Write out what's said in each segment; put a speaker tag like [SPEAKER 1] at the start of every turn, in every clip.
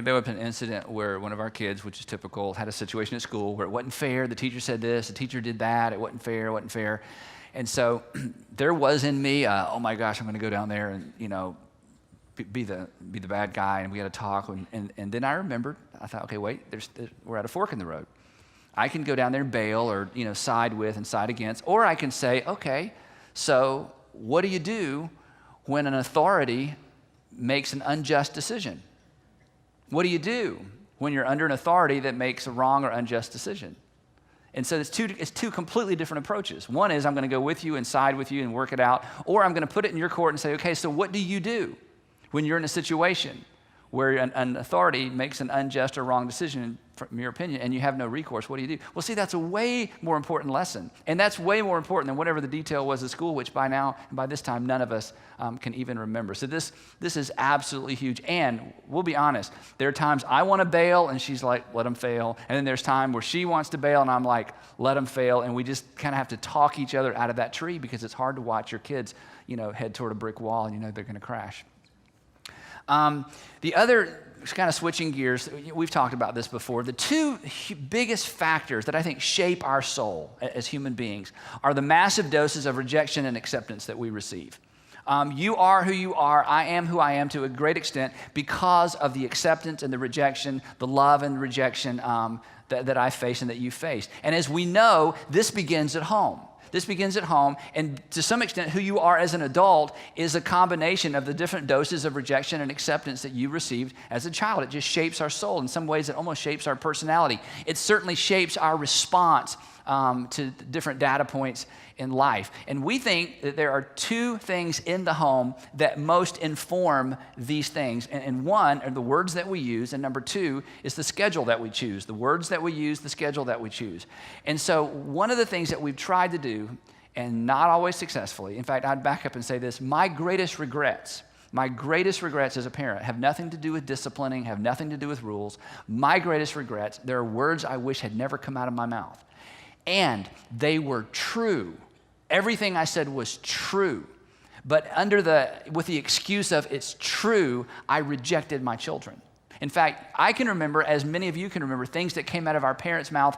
[SPEAKER 1] there was an incident where one of our kids, which is typical, had a situation at school where it wasn't fair. The teacher said this, the teacher did that. It wasn't fair. And so there was in me, oh my gosh, I'm going to go down there and, be the bad guy, and we had a talk. And then I remembered, I thought, okay, wait, we're at a fork in the road. I can go down there and bail or, side with and side against, or I can say, okay, so what do you do when an authority makes an unjust decision? What do you do when you're under an authority that makes a wrong or unjust decision? And so it's two completely different approaches. One is I'm going to go with you and side with you and work it out, or I'm going to put it in your court and say, okay, so what do you do when you're in a situation where an authority makes an unjust or wrong decision from your opinion and you have no recourse? What do you do? Well, see, that's a way more important lesson. And that's way more important than whatever the detail was at school, which by this time, none of us can even remember. So this is absolutely huge. And we'll be honest, there are times I want to bail and she's like, let them fail. And then there's time where she wants to bail and I'm like, let them fail. And we just kind of have to talk each other out of that tree because it's hard to watch your kids, head toward a brick wall and they're going to crash. The other, kind of switching gears, we've talked about this before, the two biggest factors that I think shape our soul as human beings are the massive doses of rejection and acceptance that we receive. You are who you are, I am who I am to a great extent because of the acceptance and the rejection, the love and rejection that I face and that you face. And as we know, this begins at home. This begins at home, and to some extent, who you are as an adult is a combination of the different doses of rejection and acceptance that you received as a child. It just shapes our soul. In some ways, it almost shapes our personality. It certainly shapes our response to different data points in life. And we think that there are two things in the home that most inform these things. And one are the words that we use, and number two is the schedule that we choose. The words that we use, the schedule that we choose. And so one of the things that we've tried to do, and not always successfully, in fact, I'd back up and say this, my greatest regrets as a parent have nothing to do with disciplining, have nothing to do with rules. My greatest regrets, there are words I wish had never come out of my mouth. And they were true. Everything I said was true. But with the excuse of it's true, I rejected my children. In fact, I can remember, as many of you can remember, things that came out of our parents' mouth,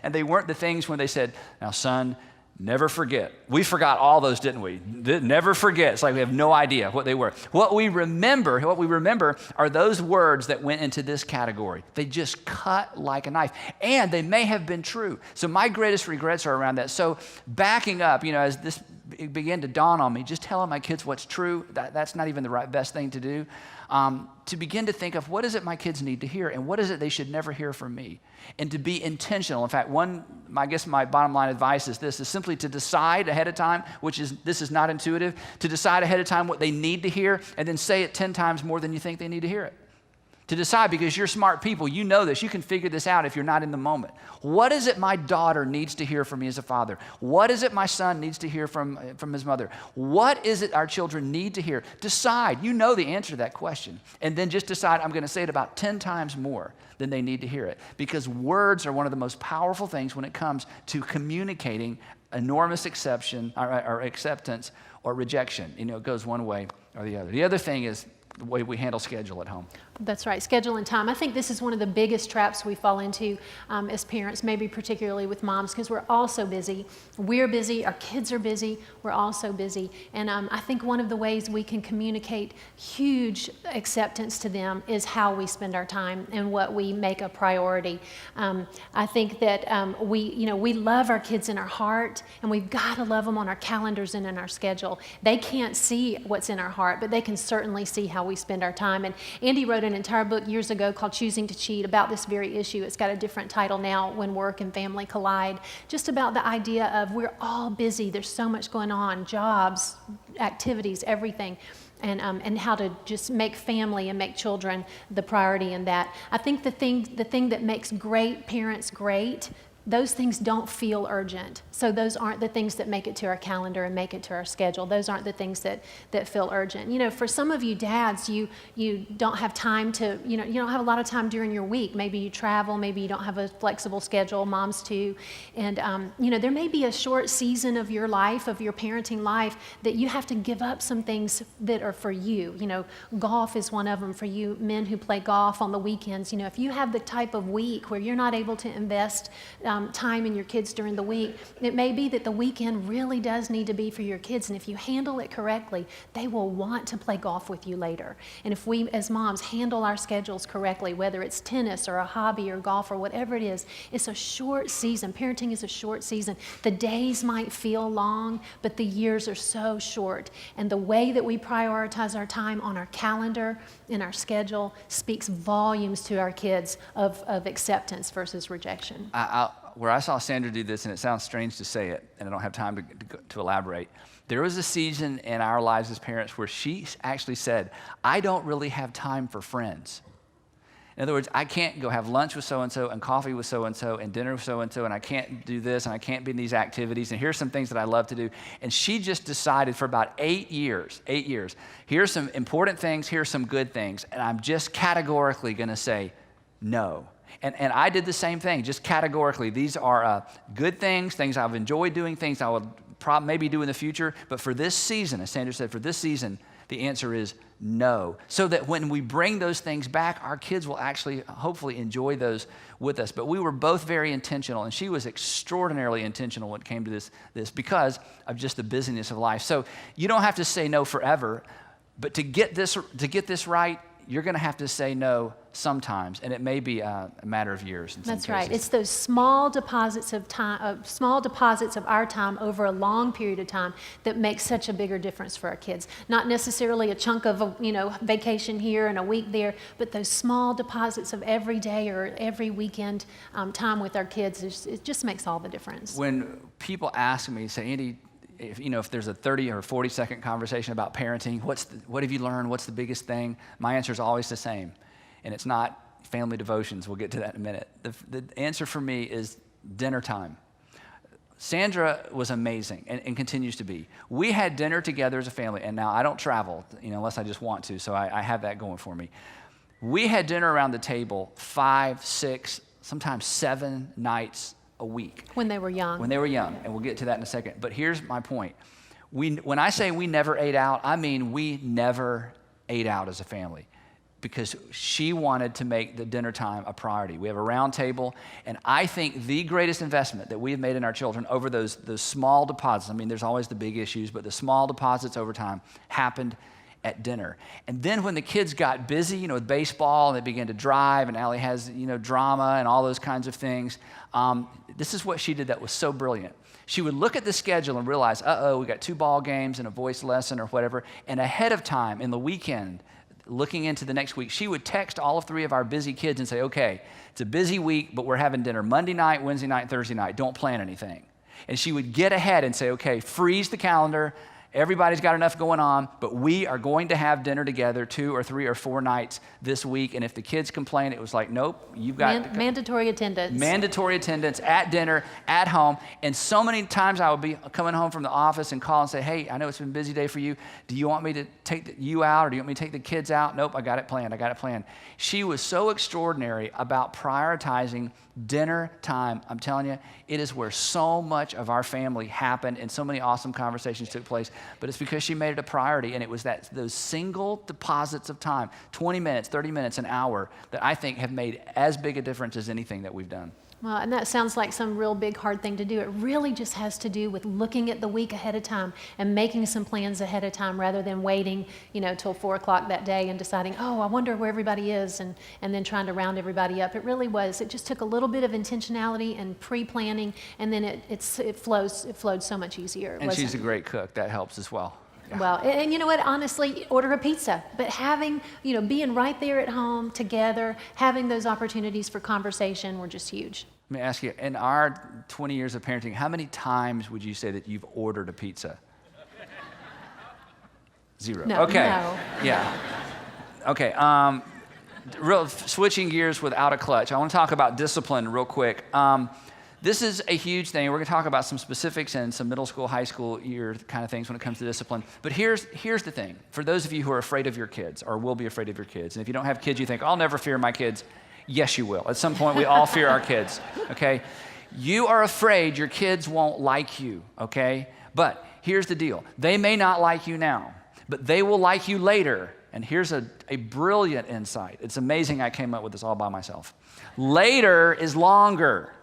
[SPEAKER 1] and they weren't the things when they said, now son, never forget. We forgot all those, didn't we? Never forget. It's like we have no idea what they were. What we remember are those words that went into this category. They just cut like a knife. And they may have been true. So my greatest regrets are around that. So backing up, as this began to dawn on me, just telling my kids what's true, that's not even the best thing to do. To begin to think of what is it my kids need to hear and what is it they should never hear from me, and to be intentional. In fact, I guess my bottom line advice is this, is simply to decide ahead of time, this is not intuitive, to decide ahead of time what they need to hear and then say it 10 times more than you think they need to hear it. To decide, because you're smart people, you know this, you can figure this out if you're not in the moment. What is it my daughter needs to hear from me as a father? What is it my son needs to hear from his mother? What is it our children need to hear? Decide, you know the answer to that question. And then just decide, I'm going to say it about 10 times more than they need to hear it. Because words are one of the most powerful things when it comes to communicating enormous acceptance or rejection. It goes one way or the other. The other thing is the way we handle schedule at home.
[SPEAKER 2] That's right, schedule and time. I think this is one of the biggest traps we fall into as parents, maybe particularly with moms, because we're all so busy. We're busy, our kids are busy, we're all so busy. And I think one of the ways we can communicate huge acceptance to them is how we spend our time and what we make a priority. I think that we love our kids in our heart, and we've got to love them on our calendars and in our schedule. They can't see what's in our heart, but they can certainly see how we spend our time. And Andy wrote an entire book years ago called Choosing to Cheat about this very issue. It's got a different title now, When Work and Family Collide, just about the idea of we're all busy. There's so much going on, jobs, activities, everything. And how to just make family and make children the priority in that. I think the thing that makes great parents great those things don't feel urgent. So those aren't the things that make it to our calendar and make it to our schedule. Those aren't the things that feel urgent. You know, for some of you dads, you don't have time to, you don't have a lot of time during your week. Maybe you travel, maybe you don't have a flexible schedule, moms too. And, there may be a short season of your life, of your parenting life, that you have to give up some things that are for you. You know, golf is one of them for you men who play golf on the weekends. You know, if you have the type of week where you're not able to invest time in your kids during the week, it may be that the weekend really does need to be for your kids. And if you handle it correctly, they will want to play golf with you later. And if we as moms handle our schedules correctly, whether it's tennis or a hobby or golf or whatever it is, it's a short season. Parenting is a short season. The days might feel long, but the years are so short. And the way that we prioritize our time on our calendar, in our schedule, speaks volumes to our kids of acceptance versus rejection.
[SPEAKER 1] Where I saw Sandra do this, and it sounds strange to say it, and I don't have time to elaborate, there was a season in our lives as parents where she actually said, I don't really have time for friends. In other words, I can't go have lunch with so-and-so and coffee with so-and-so and dinner with so-and-so, and I can't do this, and I can't be in these activities, and here's some things that I love to do. And she just decided for about 8 years, here's some important things, here's some good things, and I'm just categorically gonna say no. And I did the same thing, just categorically. These are good things I've enjoyed doing, things I will maybe do in the future. But for this season, as Sandra said, for this season, the answer is no. So that when we bring those things back, our kids will actually hopefully enjoy those with us. But we were both very intentional, and she was extraordinarily intentional when it came to this because of just the busyness of life. So you don't have to say no forever, but to get this right, you're going to have to say no sometimes, and it may be a matter of years in some cases.
[SPEAKER 2] That's right. It's those small deposits of time, small deposits of our time over a long period of time that make such a bigger difference for our kids. Not necessarily a chunk of a vacation here and a week there, but those small deposits of every day or every weekend time with our kids. It just makes all the difference.
[SPEAKER 1] When people ask me, say, Andy, if there's a 30 or 40 second conversation about parenting, what have you learned? What's the biggest thing? My answer is always the same. And it's not family devotions. We'll get to that in a minute. The answer for me is dinner time. Sandra was amazing and continues to be. We had dinner together as a family, and now I don't travel, unless I just want to, so I have that going for me. We had dinner around the table 5, 6, sometimes 7 nights a week.
[SPEAKER 2] When they were young.
[SPEAKER 1] When they were young, and we'll get to that in a second. But here's my point. When I say we never ate out, I mean we never ate out as a family because she wanted to make the dinner time a priority. We have a round table, and I think the greatest investment that we have made in our children over those small deposits, there's always the big issues, but the small deposits over time happened at dinner. And then when the kids got busy, with baseball, and they began to drive, and Allie has, drama and all those kinds of things, this is what she did that was so brilliant. She would look at the schedule and realize, we got 2 ball games and a voice lesson or whatever, and ahead of time in the weekend, looking into the next week, she would text all 3 of our busy kids and say, okay, it's a busy week, but we're having dinner Monday night, Wednesday night, Thursday night. Don't plan anything. And she would get ahead and say, okay, freeze the calendar. Everybody's got enough going on, but we are going to have dinner together 2 or 3 or 4 nights this week. And if the kids complain, it was like, nope, you've got
[SPEAKER 2] mandatory attendance.
[SPEAKER 1] Mandatory attendance at dinner, at home. And so many times I would be coming home from the office and call and say, hey, I know it's been a busy day for you. Do you want me to take you out, or do you want me to take the kids out? Nope, I got it planned. She was so extraordinary about prioritizing dinner time. I'm telling you, it is where so much of our family happened and so many awesome conversations took place. But it's because she made it a priority, and it was those single deposits of time, 20 minutes, 30 minutes, an hour, that I think have made as big a difference as anything that we've done.
[SPEAKER 2] Well, and that sounds like some real big hard thing to do. It really just has to do with looking at the week ahead of time and making some plans ahead of time rather than waiting, till 4 o'clock that day and deciding, I wonder where everybody is, and then trying to round everybody up. It just took a little bit of intentionality and pre-planning, and then it flowed so much easier.
[SPEAKER 1] And she's a great cook. That helps as well. Yeah.
[SPEAKER 2] Well, and you know what, honestly, order a pizza, but having, being right there at home together, having those opportunities for conversation were just huge.
[SPEAKER 1] Let me ask you, in our 20 years of parenting, how many times would you say that you've ordered a pizza? 0.
[SPEAKER 2] No,
[SPEAKER 1] okay.
[SPEAKER 2] No.
[SPEAKER 1] Yeah. Okay. Switching gears without a clutch. I want to talk about discipline real quick. This is a huge thing. We're going to talk about some specifics and some middle school, high school year kind of things when it comes to discipline. But here's the thing. For those of you who are afraid of your kids or will be afraid of your kids, and if you don't have kids, you think, I'll never fear my kids. Yes, you will. At some point, we all fear our kids, okay? You are afraid your kids won't like you, okay? But here's the deal. They may not like you now, but they will like you later. And here's a brilliant insight. It's amazing I came up with this all by myself. Later is longer.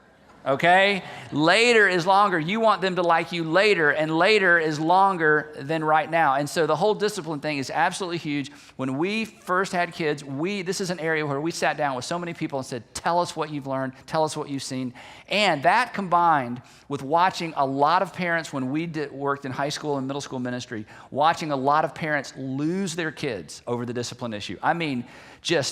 [SPEAKER 1] Okay? Later is longer. You want them to like you later, and later is longer than right now. And so the whole discipline thing is absolutely huge. When we first had kids, this is an area where we sat down with so many people and said, tell us what you've learned, tell us what you've seen. And that combined with watching a lot of parents when we worked in high school and middle school ministry, watching a lot of parents lose their kids over the discipline issue. I mean,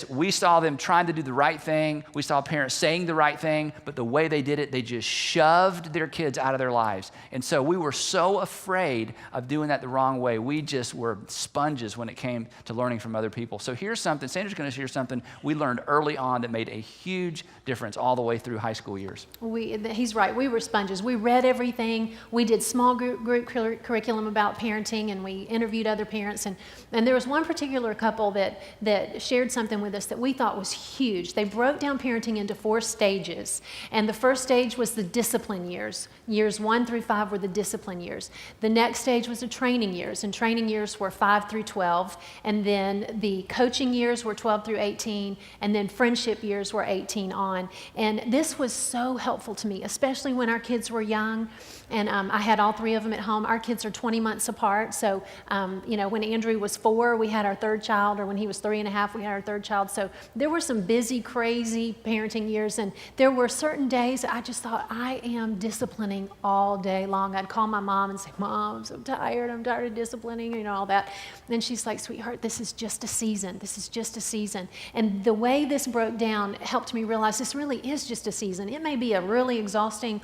[SPEAKER 1] we saw them trying to do the right thing. We saw parents saying the right thing, but the way they did it, they just shoved their kids out of their lives. And so we were so afraid of doing that the wrong way. We just were sponges when it came to learning from other people. So here's something, Sandra's going to share something we learned early on that made a huge difference all the way through high school years.
[SPEAKER 2] He's right. We were sponges. We read everything. We did small group curriculum about parenting, and we interviewed other parents. And there was one particular couple that shared something with us that we thought was huge. They broke down parenting into 4 stages. And the first stage was the discipline years. Years 1 through 5 were the discipline years. The next stage was the training years. And training years were 5 through 12. And then the coaching years were 12 through 18. And then friendship years were 18 on. And this was so helpful to me, especially when our kids were young. And I had all 3 of them at home. Our kids are 20 months apart. So, when Andrew was 4, we had our 3rd child, or when he was 3 and a half, we had our 3rd child. So there were some busy, crazy parenting years. And there were certain days I just thought, I am disciplining all day long. I'd call my mom and say, Mom, I'm so tired. I'm tired of disciplining, all that. And she's like, sweetheart, this is just a season. This is just a season. And the way this broke down helped me realize this really is just a season. It may be a really exhausting,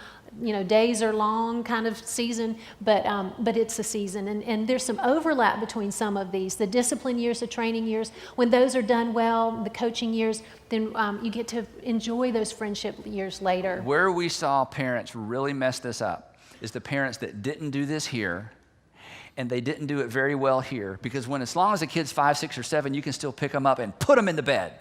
[SPEAKER 2] days are long kind of season, but it's a season. And there's some overlap between some of these. The discipline years, the training years, when those are done well, the coaching years, then you get to enjoy those friendship years later.
[SPEAKER 1] Where we saw parents really mess this up is the parents that didn't do this here, and they didn't do it very well here, because as long as a kid's 5, 6, or 7, you can still pick them up and put them in the bed.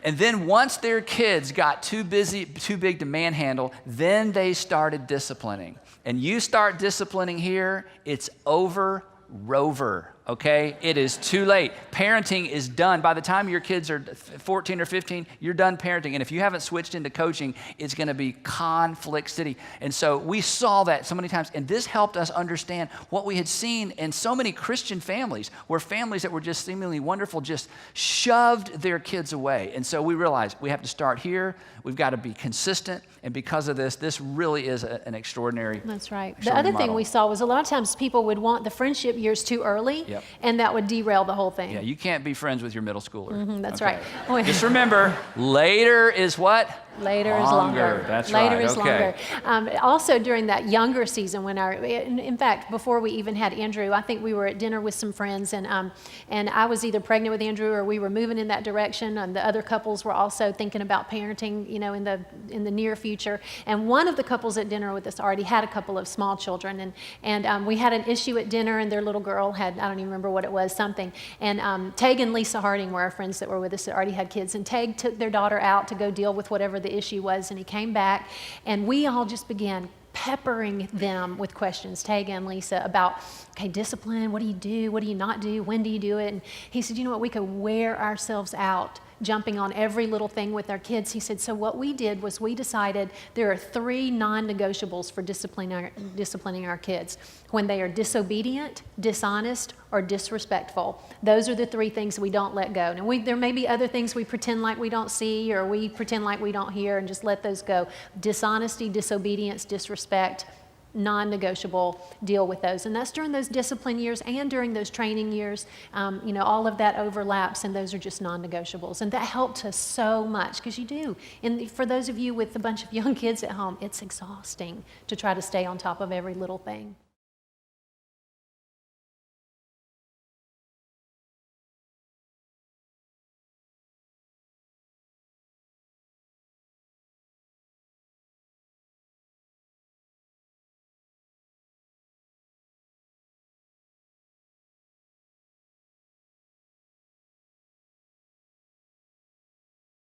[SPEAKER 1] And then once their kids got too big to manhandle, then they started disciplining. And you start disciplining here, it's over, rover, okay? It is too late. Parenting is done. By the time your kids are 14 or 15, you're done parenting. And if you haven't switched into coaching, it's going to be conflict city. And so we saw that so many times. And this helped us understand what we had seen in so many Christian families, where families that were just seemingly wonderful just shoved their kids away. And so we realized we have to start here. We've got to be consistent. And because of this really is an extraordinary.
[SPEAKER 2] That's right. The other thing we saw was a lot of times people would want the friendship years too early. Yep. And that would derail the whole thing.
[SPEAKER 1] Yeah, you can't be friends with your middle schooler.
[SPEAKER 2] Mm-hmm, that's right.
[SPEAKER 1] Just remember, later is what?
[SPEAKER 2] Later is longer.
[SPEAKER 1] That's
[SPEAKER 2] Later
[SPEAKER 1] right.
[SPEAKER 2] is longer. Also, during that younger season, in fact, before we even had Andrew, I think we were at dinner with some friends, and I was either pregnant with Andrew or we were moving in that direction, and the other couples were also thinking about parenting, in the near future. And one of the couples at dinner with us already had a couple of small children, and we had an issue at dinner, and their little girl had, I don't even remember what it was, something. And Tag and Lisa Harding were our friends that were with us that already had kids, and Tag took their daughter out to go deal with whatever the issue was, and he came back, and we all just began peppering them with questions, Tag and Lisa, about, okay, discipline, what do you do, what do you not do, when do you do it? And he said, we could wear ourselves out jumping on every little thing with our kids. He said, so what we did was we decided there are 3 non-negotiables for disciplining our kids. When they are disobedient, dishonest, or disrespectful. Those are the 3 things we don't let go. Now, there may be other things we pretend like we don't see, or we pretend like we don't hear, and just let those go. Dishonesty, disobedience, disrespect, non-negotiable, deal with those. And that's during those discipline years and during those training years. All of that overlaps, and those are just non-negotiables. And that helped us so much, because you do. And for those of you with a bunch of young kids at home, it's exhausting to try to stay on top of every little thing.